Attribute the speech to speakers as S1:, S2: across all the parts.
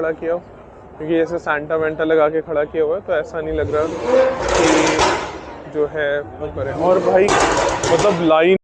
S1: खड़ा किया हो, क्योंकि जैसे सैंटा वैंटा लगा के खड़ा किया हुआ है तो ऐसा नहीं लग रहा कि जो है वो करें। और भाई मतलब लाइन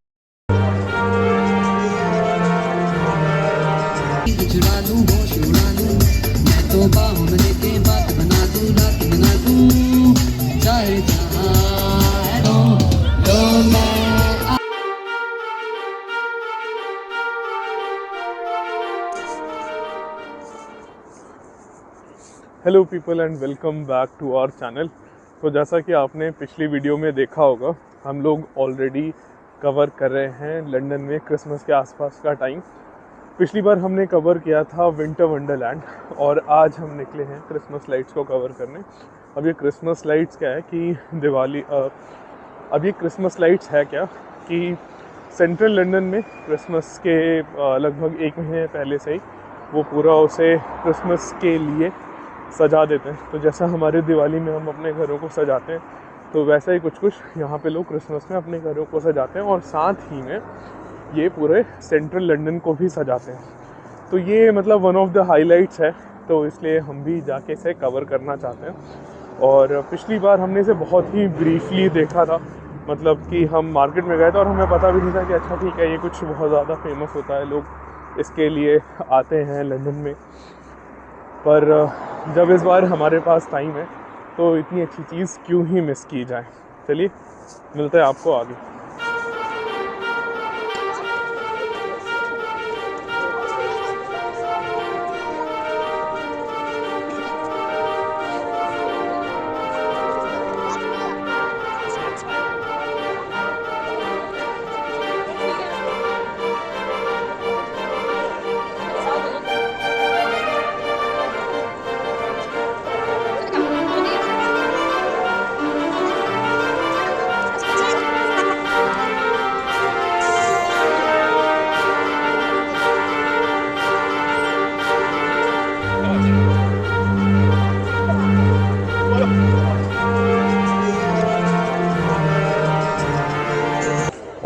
S1: hello people and welcome back to our channel. तो जैसा कि आपने पिछली वीडियो में देखा होगा, हम लोग ऑलरेडी कवर कर रहे हैं लंदन में क्रिसमस के आसपास का टाइम। पिछली बार हमने कवर किया था विंटर वंडरलैंड और आज हम निकले हैं क्रिसमस लाइट्स को कवर करने। अब ये क्रिसमस लाइट्स क्या है कि दिवाली अब ये क्रिसमस लाइट्स है क्या कि सेंट्रल लंदन में क्रिसमस के लगभग एक महीने पहले से ही वो पूरा उसे क्रिसमस के लिए सजा देते हैं। तो जैसा हमारे दिवाली में हम अपने घरों को सजाते हैं, तो वैसा ही कुछ यहाँ पे लोग क्रिसमस में अपने घरों को सजाते हैं और साथ ही में ये पूरे सेंट्रल लंदन को भी सजाते हैं। तो ये मतलब वन ऑफ द हाइलाइट्स है, तो इसलिए हम भी जाके इसे कवर करना चाहते हैं। और पिछली बार हमने इसे बहुत ही ब्रीफली देखा था, मतलब कि हम मार्केट में गए थे और हमें पता भी नहीं था कि अच्छा ठीक है ये कुछ बहुत ज़्यादा फेमस होता है, लोग इसके लिए आते हैं लंदन में। पर जब इस बार हमारे पास टाइम है तो इतनी अच्छी चीज़ क्यों ही मिस की जाए। चलिए मिलते हैं आपको आगे।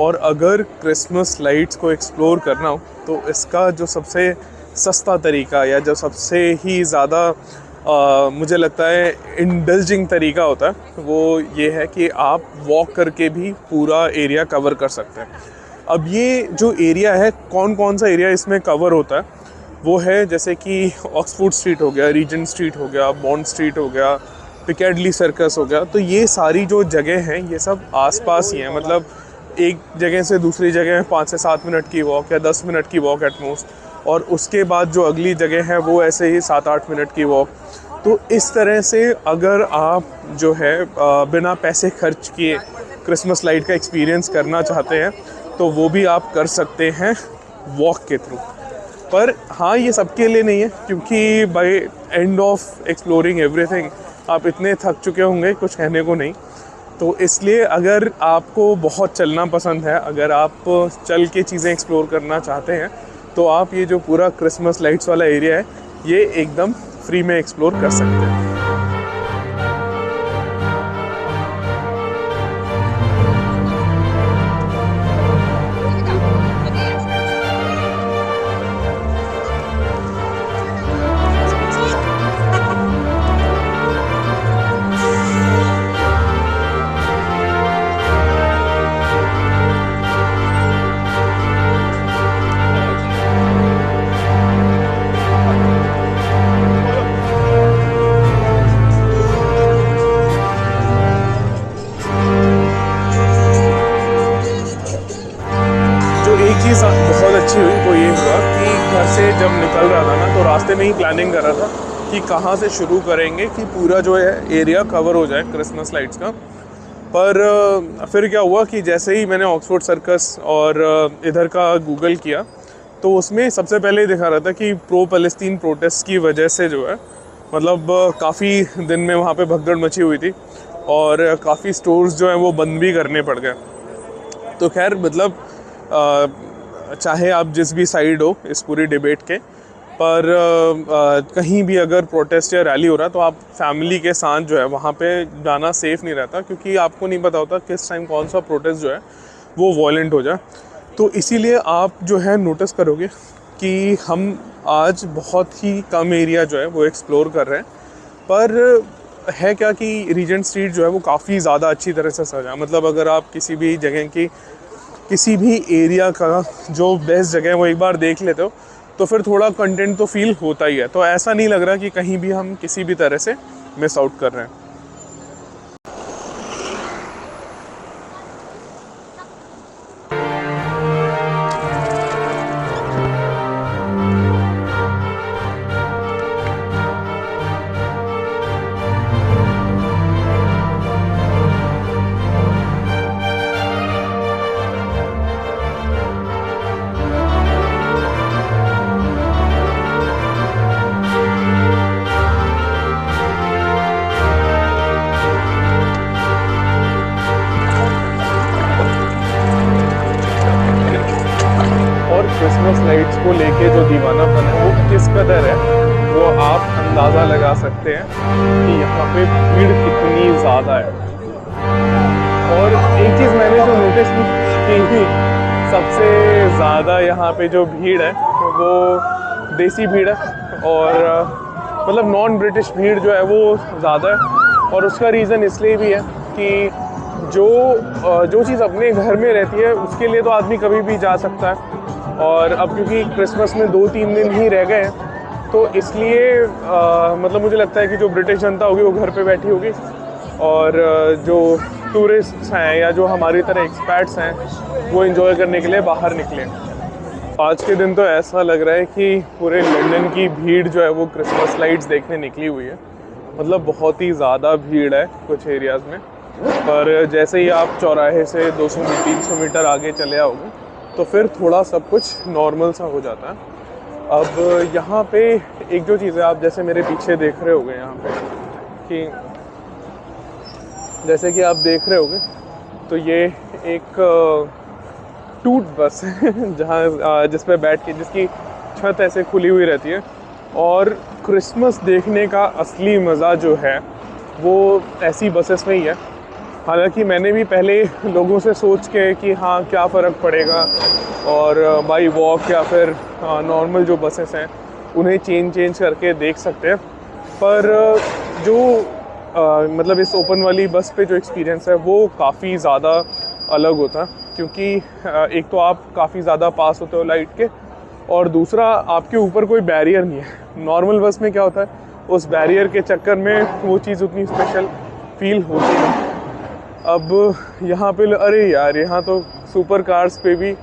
S1: और अगर क्रिसमस लाइट्स को एक्सप्लोर करना हो तो इसका जो सबसे सस्ता तरीका या जो सबसे ही ज़्यादा मुझे लगता है इंडल्जिंग तरीका होता है वो ये है कि आप वॉक करके भी पूरा एरिया कवर कर सकते हैं। अब ये जो एरिया है, कौन कौन सा एरिया इसमें कवर होता है वो है जैसे कि ऑक्सफोर्ड स्ट्रीट हो गया, रीजेंट स्ट्रीट हो गया, बॉन्ड स्ट्रीट हो गया, पिकेडली सर्कस हो गया। तो ये सारी जो जगह हैं ये सब आसपास ही हैं, मतलब एक जगह से दूसरी जगह 5 से 7 मिनट की वॉक या 10 मिनट की वॉक एट मोस्ट, और उसके बाद जो अगली जगह है वो ऐसे ही 7-8 मिनट की वॉक। तो इस तरह से अगर आप जो है बिना पैसे खर्च किए क्रिसमस लाइट का एक्सपीरियंस करना चाहते हैं तो वो भी आप कर सकते हैं वॉक के थ्रू। पर हाँ, ये सबके लिए नहीं है, क्योंकि by end of exploring everything आप इतने थक चुके होंगे कुछ कहने को नहीं। तो इसलिए अगर आपको बहुत चलना पसंद है, अगर आप चल के चीज़ें एक्सप्लोर करना चाहते हैं, तो आप ये जो पूरा क्रिसमस लाइट्स वाला एरिया है ये एकदम फ्री में एक्सप्लोर कर सकते हैं। चीज़ बहुत अच्छी हुई वो ये हुआ कि घर से जब निकल रहा था ना तो रास्ते में ही प्लानिंग कर रहा था कि कहाँ से शुरू करेंगे कि पूरा जो है एरिया कवर हो जाए क्रिसमस लाइट्स का। पर फिर क्या हुआ कि जैसे ही मैंने ऑक्सफोर्ड सर्कस और इधर का गूगल किया तो उसमें सबसे पहले दिखा रहा था कि प्रो पैलेस्टीन प्रोटेस्ट की वजह से जो है मतलब काफ़ी दिन में वहाँ पे भगदड़ मची हुई थी और काफ़ी स्टोर्स जो हैं वो बंद भी करने पड़ गए। तो खैर मतलब चाहे आप जिस भी साइड हो इस पूरी डिबेट के, पर कहीं भी अगर प्रोटेस्ट या रैली हो रहा है तो आप फैमिली के साथ जो है वहाँ पे जाना सेफ़ नहीं रहता, क्योंकि आपको नहीं पता होता किस टाइम कौन सा प्रोटेस्ट जो है वो वॉयलेंट हो जाए। तो इसीलिए आप जो है नोटिस करोगे कि हम आज बहुत ही कम एरिया जो है वो एक्सप्लोर कर रहे हैं, पर है क्या कि रीजेंट स्ट्रीट जो है वो काफ़ी ज़्यादा अच्छी तरह से सजा है। मतलब अगर आप किसी भी जगह की, किसी भी एरिया का जो बेस्ट जगह है वो एक बार देख लेते हो तो फिर थोड़ा कंटेंट तो फील होता ही है। तो ऐसा नहीं लग रहा कि कहीं भी हम किसी भी तरह से मिस आउट कर रहे हैं। क्रिसमस लाइट्स को लेके जो दीवानापन है वो किस कदर है वो आप अंदाज़ा लगा सकते हैं कि यहाँ पे भीड़ कितनी ज़्यादा है। और एक चीज़ मैंने जो नोटिस की कि सबसे ज़्यादा यहाँ पे जो भीड़ है वो देसी भीड़ है, और मतलब नॉन ब्रिटिश भीड़ जो है वो ज़्यादा है। और उसका रीज़न इसलिए भी है कि जो चीज़ अपने घर में रहती है उसके लिए तो आदमी कभी भी जा सकता है, और अब क्योंकि क्रिसमस में 2-3 दिन ही रह गए हैं तो इसलिए मतलब मुझे लगता है कि जो ब्रिटिश जनता होगी वो घर पे बैठी होगी, और जो टूरिस्ट्स हैं या जो हमारी तरह एक्सपैट्स हैं वो एंजॉय करने के लिए बाहर निकले। आज के दिन तो ऐसा लग रहा है कि पूरे लंदन की भीड़ जो है वो क्रिसमस लाइट्स देखने निकली हुई है। मतलब बहुत ही ज़्यादा भीड़ है कुछ एरियाज़ में, पर जैसे ही आप चौराहे से 200-300 मीटर आगे चले आओगे तो फिर थोड़ा सब कुछ नॉर्मल सा हो जाता है। अब यहाँ पे एक जो चीज़ है, आप जैसे मेरे पीछे देख रहे होगे यहाँ पे कि जैसे कि आप देख रहे होगे तो ये एक टूट बस है जहाँ जिस पे बैठ के, जिसकी छत ऐसे खुली हुई रहती है। और क्रिसमस देखने का असली मज़ा जो है वो ऐसी बसेस में ही है। हालांकि मैंने भी पहले लोगों से सोच के कि हाँ क्या फ़र्क पड़ेगा, और बाई वॉक या फिर नॉर्मल जो बसेस हैं उन्हें चेंज करके देख सकते हैं, पर जो मतलब इस ओपन वाली बस पे जो एक्सपीरियंस है वो काफ़ी ज़्यादा अलग होता है। क्योंकि एक तो आप काफ़ी ज़्यादा पास होते हो लाइट के, और दूसरा आपके ऊपर कोई बैरियर नहीं है। नॉर्मल बस में क्या होता है, उस बैरियर के चक्कर में वो चीज़ उतनी स्पेशल फील होती है। अब यहाँ पे अरे यार, यहाँ तो सुपर कार्स पे भी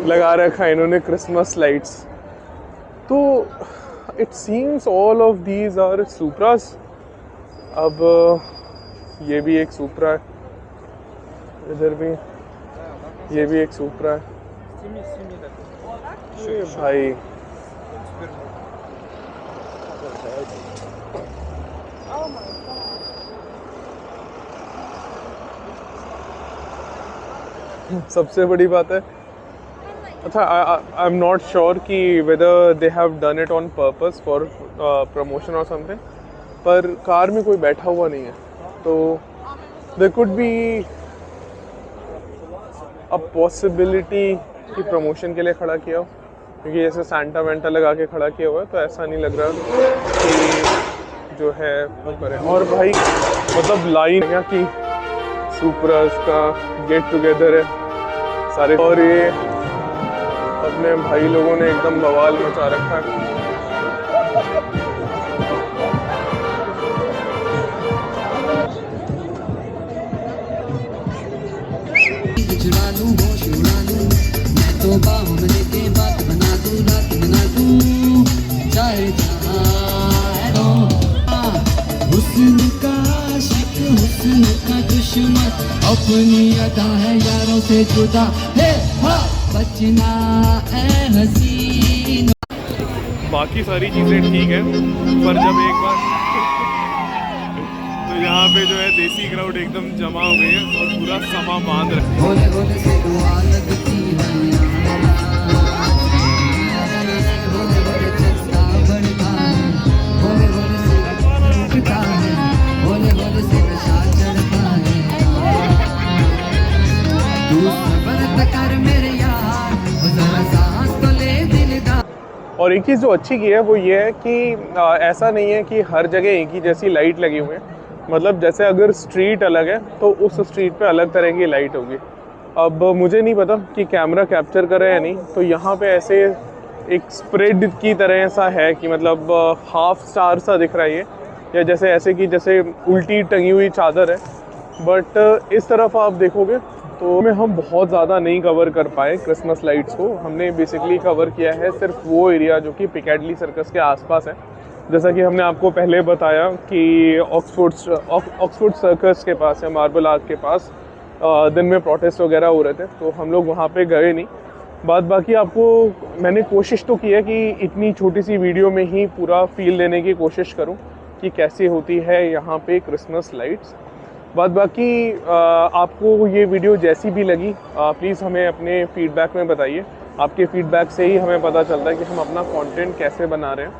S1: लगा रखा है इन्होंने क्रिसमस लाइट्स। तो it seems all of these are supras. अब ये भी एक सुप्रा है, इधर भी ये भी एक सुप्रा है। भाई सबसे बड़ी बात है, अच्छा आई एम नॉट श्योर कि whether they have done it on purpose for promotion और समथिंग, पर कार में कोई बैठा हुआ नहीं है, तो there could be a possibility कि प्रमोशन के लिए खड़ा किया हो। क्योंकि जैसे सैंटा वैंटा लगा के खड़ा किया हुआ है तो ऐसा नहीं लग रहा कि जो है वो करें। और भाई मतलब लाइन क्या कि सुपरास का गेट टुगेदर है सारे, और ये अपने भाई लोगों ने एकदम बवाल मचा रखा है। मैं तो बाहों में लेके बात बना दूं, रात बना दूं, चाहे जहां हुस्न का आशिक, हुस्न का दुश्मन, अपनी अदा है यारों से जुदा है, बचना है हसीन। बाकी सारी चीज़ें ठीक है, पर जब एक बार तो यहाँ पे जो है देसी क्राउड एकदम जमा हो गई है और पूरा समा बांध रखा है। भोले भोले से दुआ लगती है, भोले भोले चलता बढ़ता है, भोले भोले से रुकता है, भोले भोले से नशा चढ़ता है। तू सबर कर मेरे यार, जरा सांस तो ले दिलदार। और एक चीज़ जो अच्छी की है वो ये है कि ऐसा नहीं है कि हर जगह एक ही जैसी लाइट लगी हुई है। मतलब जैसे अगर स्ट्रीट अलग है तो उस स्ट्रीट पे अलग तरह की लाइट होगी। अब मुझे नहीं पता कि कैमरा कैप्चर करे या नहीं, तो यहाँ पे ऐसे एक स्प्रेड की तरह ऐसा है कि मतलब हाफ स्टार सा दिख रहा है ये, या जैसे ऐसे कि जैसे उल्टी टंगी हुई चादर है। बट इस तरफ आप देखोगे तो में हम बहुत ज़्यादा नहीं कवर कर पाए क्रिसमस लाइट्स को। हमने बेसिकली कवर किया है सिर्फ वो एरिया जो कि पिकैडली सर्कस के आसपास है। जैसा कि हमने आपको पहले बताया कि ऑक्सफोर्ड सर्कस के पास या मार्बल आर्क के पास दिन में प्रोटेस्ट वगैरह हो रहे थे, तो हम लोग वहाँ पे गए नहीं। बाकी आपको मैंने कोशिश तो की है कि इतनी छोटी सी वीडियो में ही पूरा फील देने की कोशिश करूँ कि कैसे होती है यहाँ पे क्रिसमस लाइट्स। बाकी आपको ये वीडियो जैसी भी लगी प्लीज़ हमें अपने फीडबैक में बताइए। आपके फीडबैक से ही हमें पता चलता है कि हम अपना कंटेंट कैसे बना रहे हैं।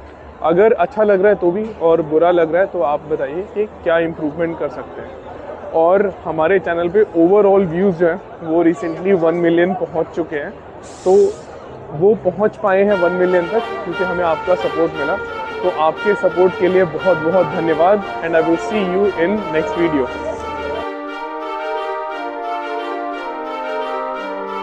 S1: अगर अच्छा लग रहा है तो भी, और बुरा लग रहा है तो आप बताइए कि क्या इम्प्रूवमेंट कर सकते हैं। और हमारे चैनल पे ओवरऑल व्यूज़ जो हैं वो रिसेंटली 1 मिलियन पहुंच चुके हैं, तो वो पहुंच पाए हैं 1 मिलियन तक क्योंकि हमें आपका सपोर्ट मिला। तो आपके सपोर्ट के लिए बहुत बहुत धन्यवाद, and I will see you in next video.